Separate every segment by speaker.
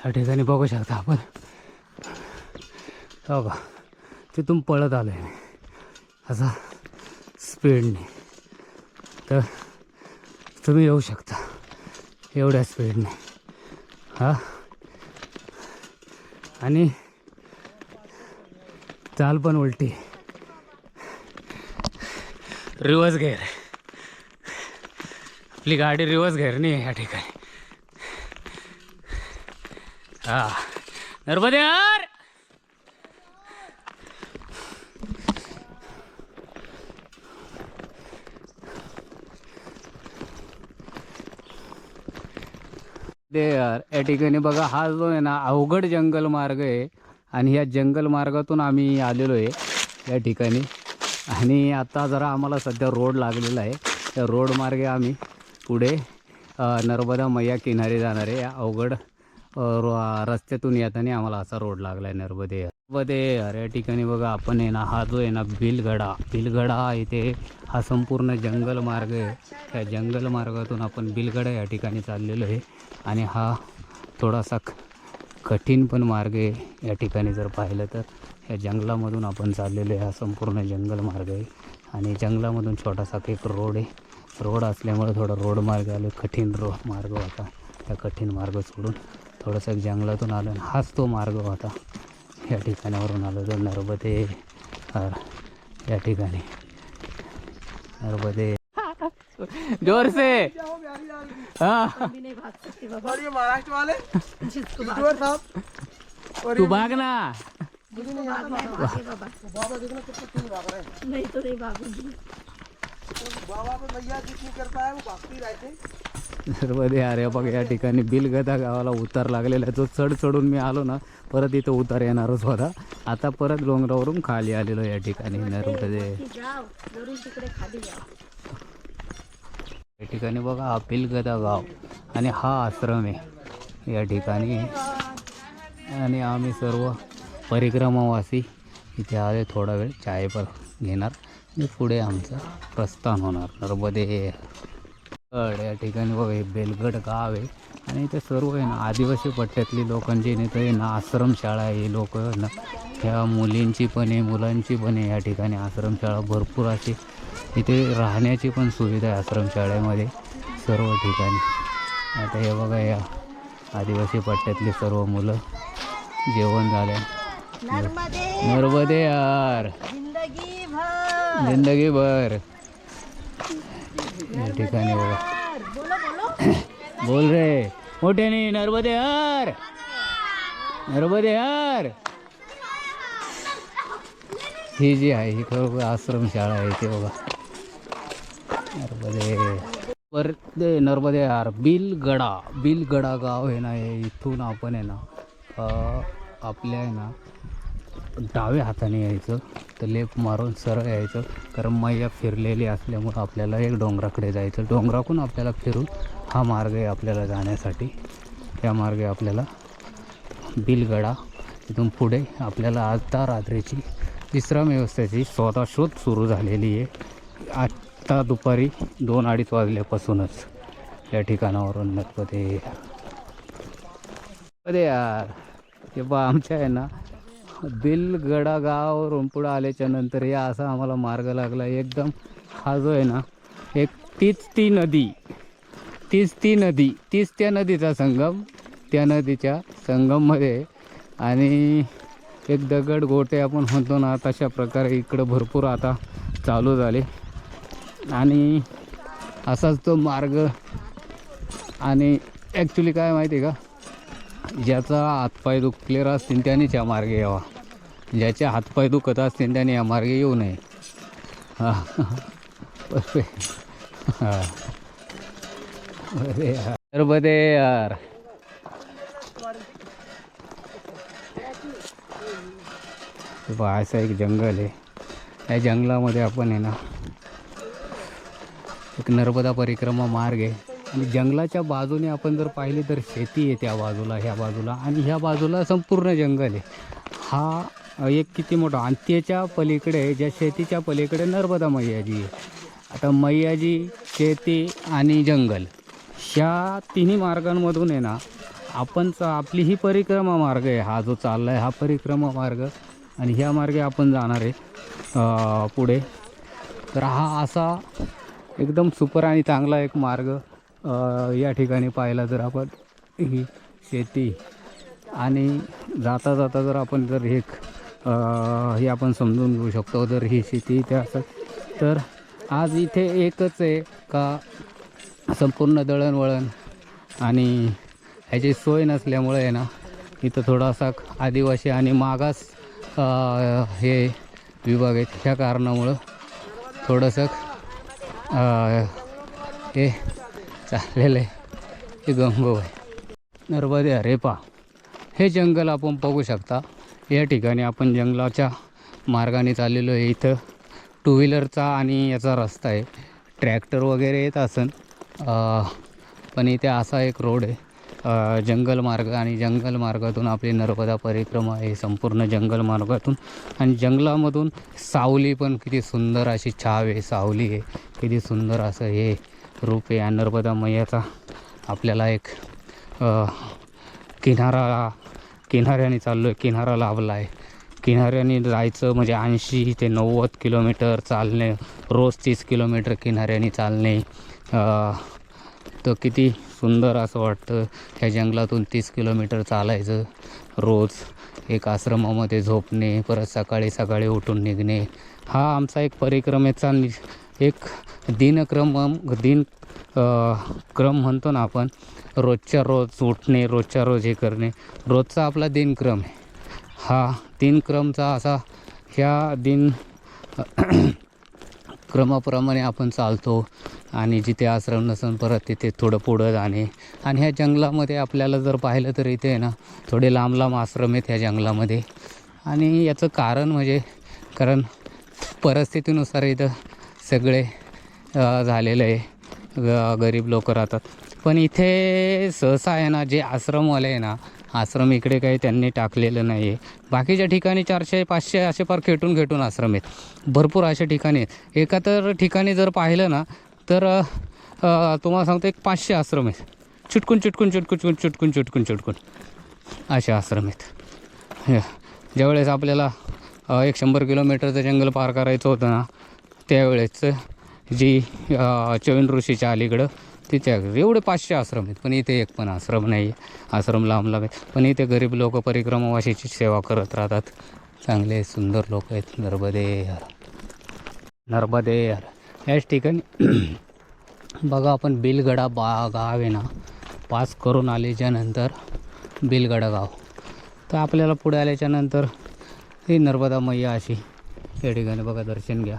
Speaker 1: या ठिकाणी बघू शकता आपण, हो का, तिथून पळत आलो आहे असा स्पीडने. तर तुम्ही येऊ शकता एवढ्या स्पीडने. हा, आणि चाल पण उलटी, रिवर्स गेअर. आपली गाडी रिवर्स गेअरनी आहे या ठिकाणी. हा, नर्मदे यार. ते यार या ठिकाणी बघा, हा जो आहे ना अवघड जंगल मार्ग आहे. आणि या जंगल मार्गातून आम्ही आलेलो आहे या ठिकाणी. आणि आता जरा आम्हाला सध्या रोड लागलेला आहे. त्या रोड मार्गे आम्ही पुढे नर्मदा मैया किनारी जाणार आहे. या अवघड रस्त्यातून येताना आम्हाला असा रोड लागला आहे नर्मदे. या ठिकाणी बघा आपण आहे ना, हा जो आहे ना बिलगडा इथे हा संपूर्ण जंगल मार्ग आहे. त्या जंगल मार्गातून आपण बिलगडा या ठिकाणी चाललेलो आहे. आणि हा थोडासा कठीण पण मार्ग आहे या ठिकाणी. जर पाहिलं तर या जंगलामधून आपण चाललेलो आहे. हा संपूर्ण जंगल मार्ग आहे आणि जंगलामधून छोटासा एक रोड आहे. रोड असल्यामुळे थोडा रोड मार्ग आलो, कठीण मार्ग होता. त्या कठीण मार्ग सोडून थोडंसं एक जंगलातून आलो आणि हाच तो मार्ग होता. या ठिकाणावरून आलो तर नर्मदे या ठिकाणी. नर्मदे जोर से. हाँ
Speaker 2: महाराष्ट्र वाले
Speaker 1: तू भाग ना.
Speaker 2: बाबा देखना कितना तेज भाग रहा है.
Speaker 3: नहीं तो नहीं भागूंगी.
Speaker 2: बाबा पे भैया जितनी कर पाया वो भागती रहते.
Speaker 1: नर्मदे अरे बघ, या ठिकाणी बिलगदा गावाला उतार लागलेला आहे. जो चढून मी आलो ना, परत इथं उतार येणारच होता. आता परत डोंगरावरून खाली आलेलो या ठिकाणी नर्मदे.
Speaker 3: जाओ जरूर तिकडे खाली जाओ.
Speaker 1: या ठिकाणी बघा हा बिलगदा गाव आणि हा आश्रम आहे या ठिकाणी. आणि आम्ही सर्व परिक्रमावासी इथे आले. थोडा वेळ चाय पण घेणार आणि पुढे आमचं प्रस्थान होणार नर्मदे. या ठिकाणी बघा हे बेलगड गाव आहे आणि इथे सर्व आहे ना आदिवासी पट्ट्यातली लोकांची इथे आहे ना आश्रमशाळा आहे. हे लोक ना ह्या मुलींची पण आहे, मुलांची पण आहे या ठिकाणी आश्रमशाळा भरपूर अशी. इथे राहण्याची पण सुविधा आहे आश्रमशाळेमध्ये सर्व ठिकाणी. आता हे बघा या आदिवासी पट्ट्यातली सर्व मुलं जेवण झाले. नर्मदे यार जिंदगी भर. या ठिकाणी बघा बोल रे मोठ्याने, नर्मदे यार, नर्मदे यार. ही जी आहे ही खरोखर आश्रमशाळा आहे. ते बघा नर्मदे यार. बिलगडा गाव आहे ना हे. इथून आपण आहे ना आपल्या आहे ना डाव्या हाताने यायचं, तर लेफ्ट मारून सरळ यायचं. कारण मैया फिरलेली असल्यामुळं आपल्याला एक डोंगराकडे जायचं. डोंगराकडून आपल्याला फिरून हा मार्ग आहे आपल्याला जाण्यासाठी. त्या मार्गे आपल्याला बिलगडा. तिथून पुढे आपल्याला आता रात्रीची विश्राम व्यवस्थेची शोध सुरू झालेली आहे. आत्ता दुपारी 2-2:30 वाजल्यापासूनच या ठिकाणावरून नर्मदे यार. ते बा आमच्या आहे ना बिलगडा गावावरून पुढं आल्याच्या नंतर या असा आम्हाला मार्ग लागला एकदम. हा जो आहे ना एक तीच त्या नदीचा संगम, त्या नदीच्या संगममध्ये. आणि एक दगड गोटे आपण म्हणतो ना, तशा प्रकारे इकडं भरपूर आता चालू झाले. आणि असाच तो मार्ग. आणि ॲक्च्युली काय माहिती आहे का, ज्याचा हातपाय दुखलेला असतील त्यानेच या मार्गे यावा. ज्याचे हातपाय दुखत असतील त्याने या मार्गे येऊ नये. हां हां अरे नर्मदे यार. असं एक जंगल आहे. या जंगलामध्ये आपण आहे ना एक नर्मदा परिक्रमा मार्ग आहे. आणि जंगलाच्या बाजूने आपण जर पाहिले तर शेती आहे त्या बाजूला, ह्या बाजूला, आणि ह्या बाजूला संपूर्ण जंगल आहे. हा एक किती मोठा. आणि त्याच्या पलीकडे, ज्या शेतीच्या पलीकडे नर्मदा मैयाजी आहे. आता मैयाजी, शेती आणि जंगल ह्या तिन्ही मार्गांमधून आहे ना आपली ही परिक्रमा मार्ग आहे, हा जो चालला आहे हा परिक्रमा मार्ग, आणि ह्या मार्गे आपण जाणार आहे पुढे. तर हा असा एकदम सुपर आणि चांगला एक मार्ग या ठिकाणी पाहिला जर आपण, ही शेती, आणि जाता जाता जर आपण जर हे आपण समजून घेऊ शकतो, जर ही शेती इथे असेल तर आज इथे एकच आहे का संपूर्ण दळणवळण आणि ह्याची सोय नसल्यामुळे आहे ना, इथं थोडासा आदिवासी आणि मागास हे विभाग आहेत, ह्या कारणामुळं थोडंसं हे चाललेलं आहे. हे गंगो आहे, नर्मदे. अरे पा, हे जंगल आपण बघू शकता. या ठिकाणी आपण जंगलाच्या मार्गाने चाललेलो आहे. इथं टू व्हीलरचा आणि याचा रस्ता आहे, ट्रॅक्टर वगैरे येत असन, पण इथे असा एक रोड आहे जंगल मार्ग, आणि जंगल मार्गातून आपली नर्मदा परिक्रमा आहे संपूर्ण जंगल मार्गातून. आणि जंगलामधून सावली पण किती सुंदर अशी छाव आहे, सावली आहे, किती सुंदर असं हे रूप आहे. आणि नर्मदा मैयाचा आपल्याला एक किनाऱ्याने चाललो आहे, किनारा लाभला आहे. किनाऱ्याने जायचं म्हणजे 80 ते 90 किलोमीटर चालणे, रोज 30 किलोमीटर किनाऱ्याने चालणे, तर किती सुंदर असं वाटतं. ह्या जंगलातून 30 किलोमीटर चालायचं रोज, एक आश्रमामध्ये झोपणे, परत सकाळी सकाळी उठून निघणे. हा आमचा एक परिक्रमेचा एक क्रम म्हणतो ना आपण, रोजच्या रोज उठणे, रोजच्या रोज हे करणे, रोजचा आपला दिनक्रम आहे. हा दिनक्रमचा असा ह्या क्रमाप्रमाणे आपण चालतो. आणि जिथे आश्रम नसेल परत तिथे थोडं पुढं जाणे. आणि ह्या जंगलामध्ये आपल्याला जर पाहिलं तर इथे आहे ना थोडे लांब लांब आश्रम आहेत ह्या जंगलामध्ये. आणि याचं कारण म्हणजे कारण परिस्थितीनुसार इथं सगळे झालेलं आहे, गरीब लोक राहतात. पण इथे सहसा आहे ना जे आश्रमवाले आहे ना, आश्रम इकडे काही त्यांनी टाकलेलं नाही आहे. बाकीच्या ठिकाणी 400-500 असे फार खेटून आश्रम आहेत, भरपूर अशा ठिकाणी आहेत. एका तर ठिकाणी जर पाहिलं ना तर तुम्हाला सांगतो एक 500 आश्रम आहेत, चुटकून असे आश्रम आहेत. ज्यावेळेस आपल्याला 100 किलोमीटरचं जंगल पार करायचं होतं ना, त्यावेळेस जी चैन ऋषीच्या अलीकडं तिथे एवढे 500 आश्रम आहेत. पण इथे एक पण आश्रम नाही आहे, आश्रम लांब आहेत. पण इथे गरीब लोक परिक्रमावासीची सेवा करत राहतात. चांगले सुंदर लोक आहेत. नर्मदे याच ठिकाणी बघा आपण बिलगडा गाव आहे ना, पास करून आल्याच्यानंतर बिलगडा गाव, तर आपल्याला पुढे आल्याच्यानंतर ही नर्मदा मैया अशी या ठिकाणी बघा दर्शन घ्या.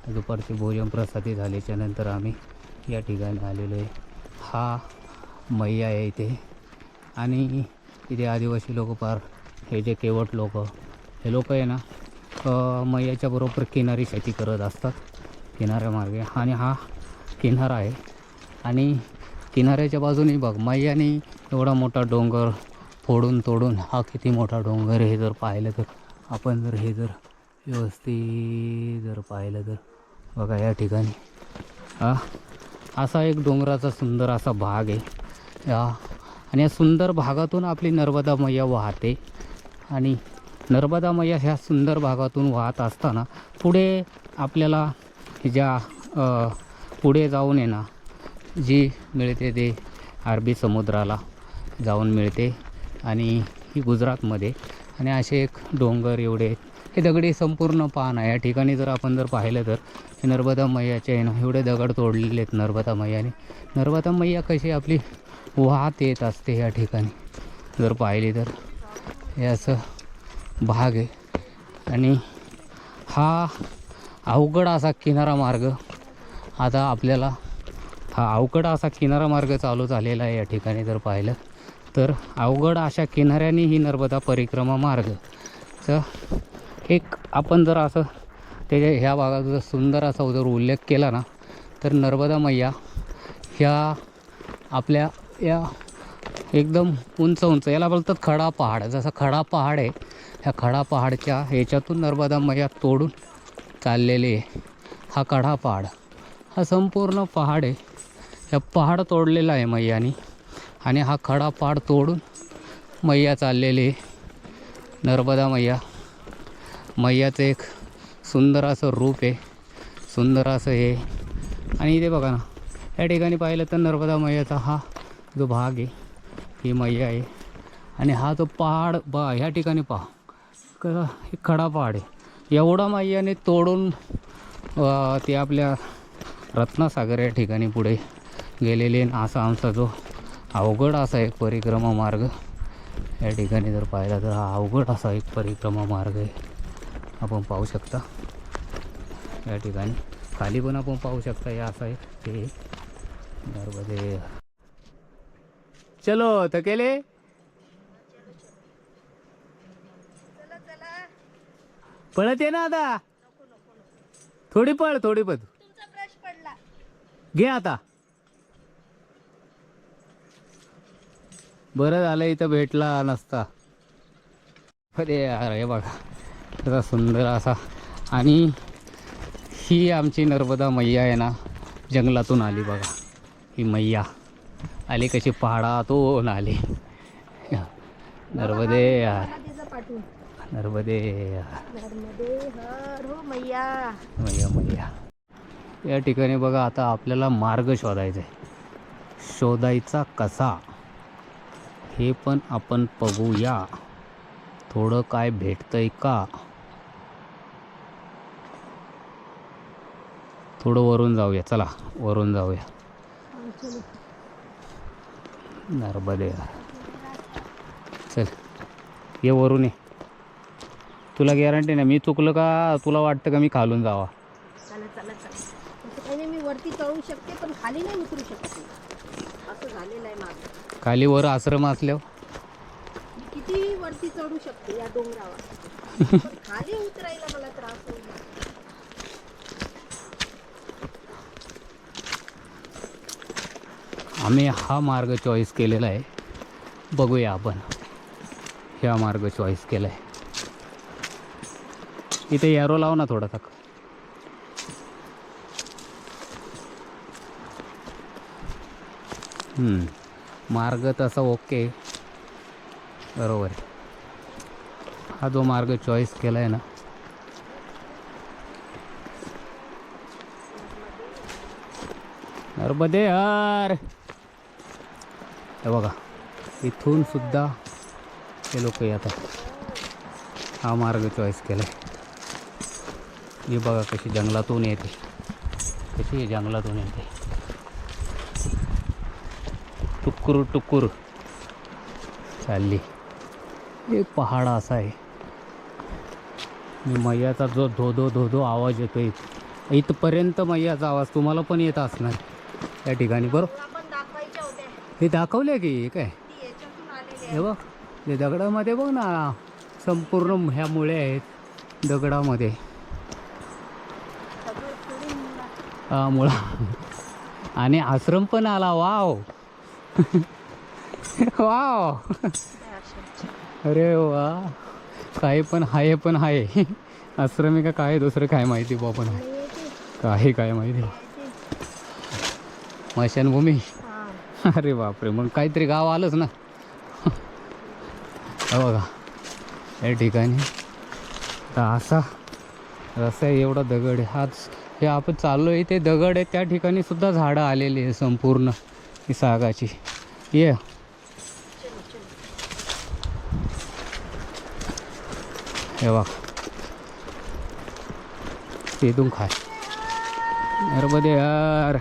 Speaker 1: दुपारची भोजन प्रसादी झाल्याच्यानंतर आम्ही या ठिकाणी आलेलो आहे. हा मैया आहे इथे. आणि इथे आदिवासी लोक पार हे जे केवट लोक, हे लोक आहे ना मैयाच्या बरोबर किनारी शेती करत असतात, किनाऱ्यामार्गे. आणि हा किनारा आहे, आणि किनाऱ्याच्या बाजूने बघ मैयाने एवढा मोठा डोंगर फोडून तोडून, हा किती मोठा डोंगर हे जर पाहिलं तर आपण, जर हे जर व्यवस्थित जर पाहिलं तर बघा या ठिकाणी असा एक डोंगराचा सुंदर असा भाग आहे. आणि या सुंदर भागातून आपली नर्मदा मैया वाहते. आणि नर्मदा मैया ह्या सुंदर भागातून वाहत असताना पुढे आपल्याला ज्या पुढे जाऊन आहे ना जी मिळते ते अरबी समुद्राला जाऊन मिळते, आणि ही गुजरातमध्ये. आणि असे एक डोंगर एवढे हे दगडी संपूर्ण पान आहे. या ठिकाणी जर आपण जर पाहिलं तर हे नर्मदा मैयाचे आहे ना, एवढे दगड तोडलेले आहेत नर्मदा मैयाने. नर्मदा मैया कशी आपली वाहत येत असते या ठिकाणी जर पाहिली तर हे असं भाग आहे. आणि हा अवघड असा किनारा मार्ग, आता आपल्याला हा अवघड असा किनारा मार्ग चालू झालेला आहे. या ठिकाणी जर पाहिलं तर अवघड अशा किनाऱ्याने ही नर्मदा परिक्रमा मार्ग, तर एक आपण जर असं त्याच्या ह्या भागाचा जर सुंदर असा जर उल्लेख केला ना, तर नर्मदा मैया ह्या आपल्या या एकदम उंच याला बोलतात खडा पहाड. जसा खडा पहाड आहे, ह्या खडा पहाडच्या ह्याच्यातून नर्मदा मैया तोडून चाललेली आहे. हा खडा पहाड, हा संपूर्ण पहाड आहे. ह्या पहाड तोडलेला आहे मैयानी, आणि हा खडा पहाड तोडून मैया चाललेली, नर्मदा मैया. मैयाचं एक सुंदर असं रूप आहे, सुंदर असं हे. आणि इथे बघा ना, या ठिकाणी पाहिलं तर नर्मदा मैयाचा हा जो भाग आहे, ही मैया आहे. आणि हा जो पहाड ह्या ठिकाणी पहा कसा, हे खडा पहाड आहे. एवढा मैयाने तोडून ते आपल्या रत्नासागर या ठिकाणी पुढे गेलेले. असा आमचा जो अवघड असा एक परिक्रमा मार्ग या ठिकाणी जर पाहिला तर हा अवघड असा एक परिक्रमा मार्ग आहे. आपण पाहू शकता या ठिकाणी खाली पण आपण पाहू शकता. हे असं आहे ते नर्मदे. चलो थकेले, पळत ये ना आता, थोडी पळ थोडी पळ, घे आता. बरं झालं इथं भेटला नसता. अरे यार, हे बघा कसा सुंदर असा. आणि ही आमची नर्मदा मैया आहे ना, जंगलातून आली बघा. ही मैया आली कशी, पहाडातून आली. नर्मदे यार, नर्मदे
Speaker 3: हर हो मैया.
Speaker 1: मैया मैया. या ठिकाणी बघा आता आपल्याला मार्ग शोधायचा आहे. शोधायचा कसा हे पण आपण बघूया. थोडं काय भेटतंय का. थोडं वरून जाऊया, चला वरून जाऊया. नर्मदे चल, ये वरून ये. तुला गॅरंटी नाही मी चुकलं का, तुला वाटतं का मी खालून जावा.
Speaker 3: चला चला चला. असं काही नाही, मी वरती चढू शकते पण खाली नाही उतरू शकते. असं झालेलं आहे माझं.
Speaker 1: खाली वर आश्रम असल्यावर
Speaker 3: किती वरती चढू शकते या डोंगरावर, पण खाली उतरायला मला त्रास होईल.
Speaker 1: आम्ही हा मार्ग चॉईस केलेला आहे. बघूया आपण ह्या मार्ग चॉईस केला आहे. इथे एरो लाव ना थोडा तक. मार्ग तसा ओके बरोबर आहे. हा जो मार्ग चॉईस केला आहे ना, नर्मदे यार. हे बघा इथून सुद्धा हे लोक येतात. हा मार्ग चॉईस केला आहे. ही बघा कशी जंगलातून येते, कशी जंगलातून येते. टुक्कुर टुक्कुर चालली. एक पहाड असा आहे. मैयाचा जो धोधो धोधो आवाज येतोय इथपर्यंत, मैयाचा आवाज तुम्हाला पण येत असणार या ठिकाणी बरोबर.
Speaker 3: आपण दाखवायच्या होत्या,
Speaker 1: हे दाखवले की काय,
Speaker 3: ती याच्यातून आलेली
Speaker 1: हे बघ ते दगडामध्ये बघ ना, संपूर्ण ह्या मुळे आहेत दगडामध्ये.
Speaker 3: सगळं सोडून
Speaker 1: हा मुळा. आणि आश्रम पण आला. वाव वाव, अरे वा. काय पण आहे, पण आहे आश्रम आहे का काय दुसरं काय माहिती बा. पण आहे काय माहिती, स्मशानभूमी. अरे बापरे, मग काहीतरी गाव आलंच ना. बघा या ठिकाणी असा रस्ता आहे, एवढा दगड आहे. हाच हे आपण चाललो आहे ते दगड आहे, त्या ठिकाणी सुद्धा झाडं आलेली आहे संपूर्ण ही सागाची. ये हे बघ तिथून खाय. नर्मदे यार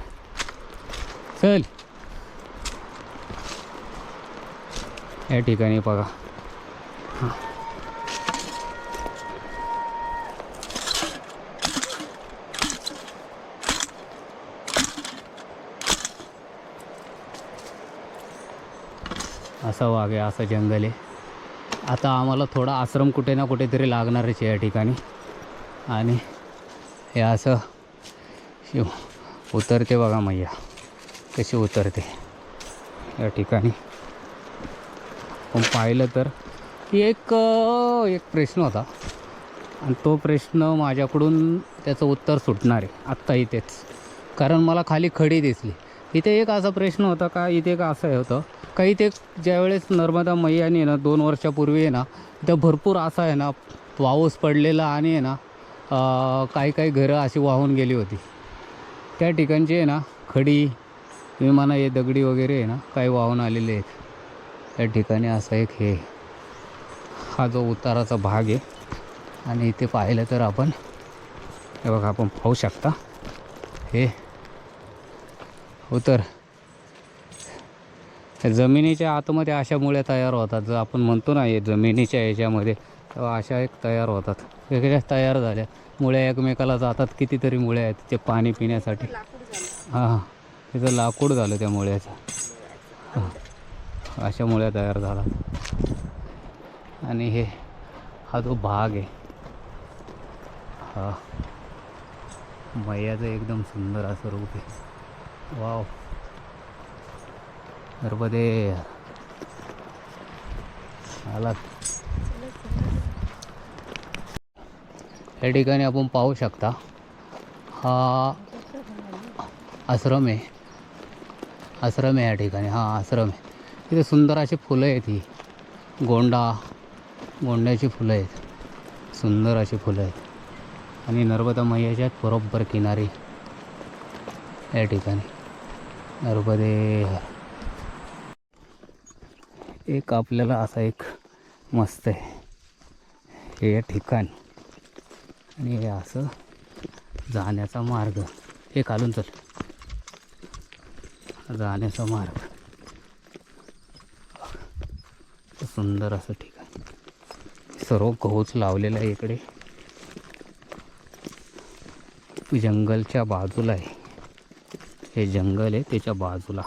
Speaker 1: चल. या ठिकाणी बघा असा वाघ आहे, असं जंगल आहे. आता आम्हाला थोडा आश्रम कुठे ना कुठेतरी लागणारच आहे या ठिकाणी. आणि हे असं शिव उतरते बघा मैया कशी उतरते या ठिकाणी. पण पाहिलं तर एक प्रश्न होता आणि तो प्रश्न माझ्याकडून त्याचं उत्तर सुटणार आहे आत्ता इथेच, कारण मला खाली खडी दिसली. इथे एक असा प्रश्न होता का, इथे एक असं होतं काही ते ज्यावेळेस नर्मदा मैयाने आहे ना 2 वर्षापूर्वी आहे ना इथं भरपूर असा आहे ना पाऊस पडलेला आणि आहे ना काही काही घरं अशी वाहून गेली होती. त्या ठिकाणची आहे ना खडी विमानं हे दगडी वगैरे आहे ना काही वाहून आलेले आहेत. त्या ठिकाणी असं एक हे हा जो उताराचा भाग आहे आणि इथे पाहिलं तर आपण हे बघा आपण पाहू शकता हे उतर जमिनीच्या आतमध्ये अशा मुळ्या तयार होतात. जर आपण म्हणतो ना हे जमिनीच्या ह्याच्यामध्ये तेव्हा अशा एक तयार होतात. वेगळ्या तयार झाल्या मुळ्या एकमेकाला जातात. कितीतरी मुळ्या आहेत ते पाणी पिण्यासाठी.
Speaker 3: लाकूड झालं.
Speaker 1: हां त्याचं लाकूड झालं त्या मुळ्याचं. हां अशा मुळ्या तयार झातात. आणि हे हा जो भाग आहे हा मैयाचं एकदम सुंदर असं रूप आहे. वाव नर्मदे आला. या ठिकाणी आपण पाहू शकता हा आश्रम आहे. आश्रम आहे या ठिकाणी. हा आश्रम आहे. तिथे सुंदर अशी फुलं आहेत. ही गोंड्याची फुलं आहेत. सुंदर अशी फुलं आहेत. आणि नर्मदा मैयाच्या बरोबर किनारी या ठिकाणी नर्मदे एक आपल्याला असा एक मस्त आहे हे ठिकाण. आणि हे असं जाण्याचा मार्ग हे घालून चल जाण्याचा मार्ग सुंदर असं ठिकाण. सर्व गहूच लावलेलं आहे इकडे. जंगलच्या बाजूला आहे हे जंगल आहे त्याच्या बाजूला.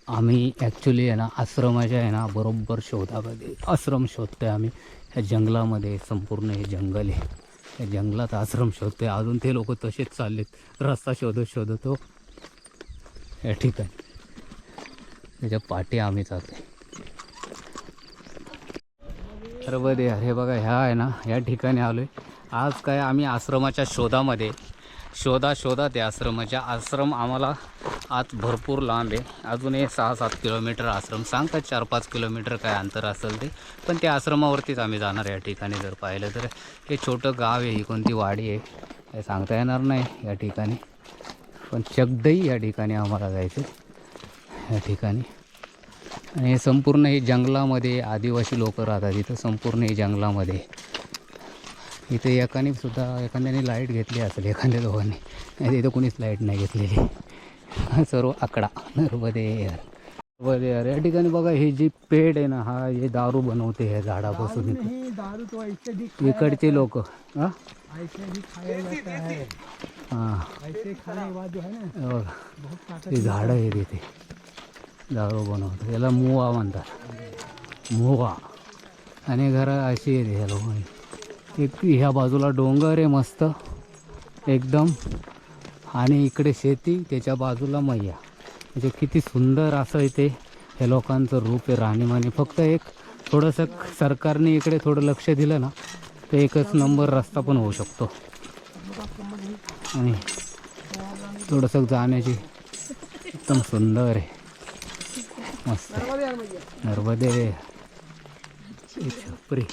Speaker 1: आम्ही ॲक्च्युली आहे ना आश्रमाच्या आहे ना बरोबर शोधामध्ये आश्रम शोधतो आहे आम्ही. ह्या जंगलामध्ये संपूर्ण हे जंगल आहे. या जंगलात आश्रम शोधतो आहे. अजून ते लोक तसेच चाललेत रस्ता शोधतो या ठिकाणी. त्याच्या पाठी आम्ही जातो. नर्मदे हे बघा ह्या आहे ना या ठिकाणी आलो आहे आज. काय आम्ही आश्रमाच्या शोधामध्ये शोधा ते आश्रम आम्हाला आज भरपूर लांब आहे. अजून हे 6-7 किलोमीटर आश्रम सांगतात. 4-5 किलोमीटर काय अंतर असेल ते. पण त्या आश्रमावरतीच आम्ही जाणार या ठिकाणी. जर पाहिलं तर हे छोटं गाव आहे. ही कोणती वाडी आहे हे सांगता येणार नाही या ठिकाणी. पण चगदई या ठिकाणी आम्हाला जायचं या ठिकाणी. आणि हे संपूर्ण हे जंगलामध्ये आदिवासी लोक राहतात इथं. संपूर्ण हे जंगलामध्ये इथे एखाद्याने लाईट घेतली असेल एखाद्या दोघांनी. नाही इथं कोणीच लाईट नाही घेतलेली. सर्व आकडा नर्मदे यार. या ठिकाणी बघा हे जी पेड आहे ना हा हे दारू बनवते ह्या झाडापासून. इकडचे लोक हां ते झाडं आहे तिथे दारू बनवतात. याला मुवा म्हणतात. मुवा. आणि घरं अशी आहे ह्या लोकांनी. एक ह्या बाजूला डोंगर आहे मस्त एकदम. आणि इकडे शेती त्याच्या बाजूला मैया. म्हणजे किती सुंदर असं इथे हे लोकांचं रूप आहे राहणीमानी. फक्त एक थोडंसं सरकारने इकडे थोडं लक्ष दिलं ना तर एकच नंबर रस्ता पण होऊ शकतो. आणि थोडंसं जाण्याची एकदम सुंदर आहे मस्त. नर्मदे छपरी.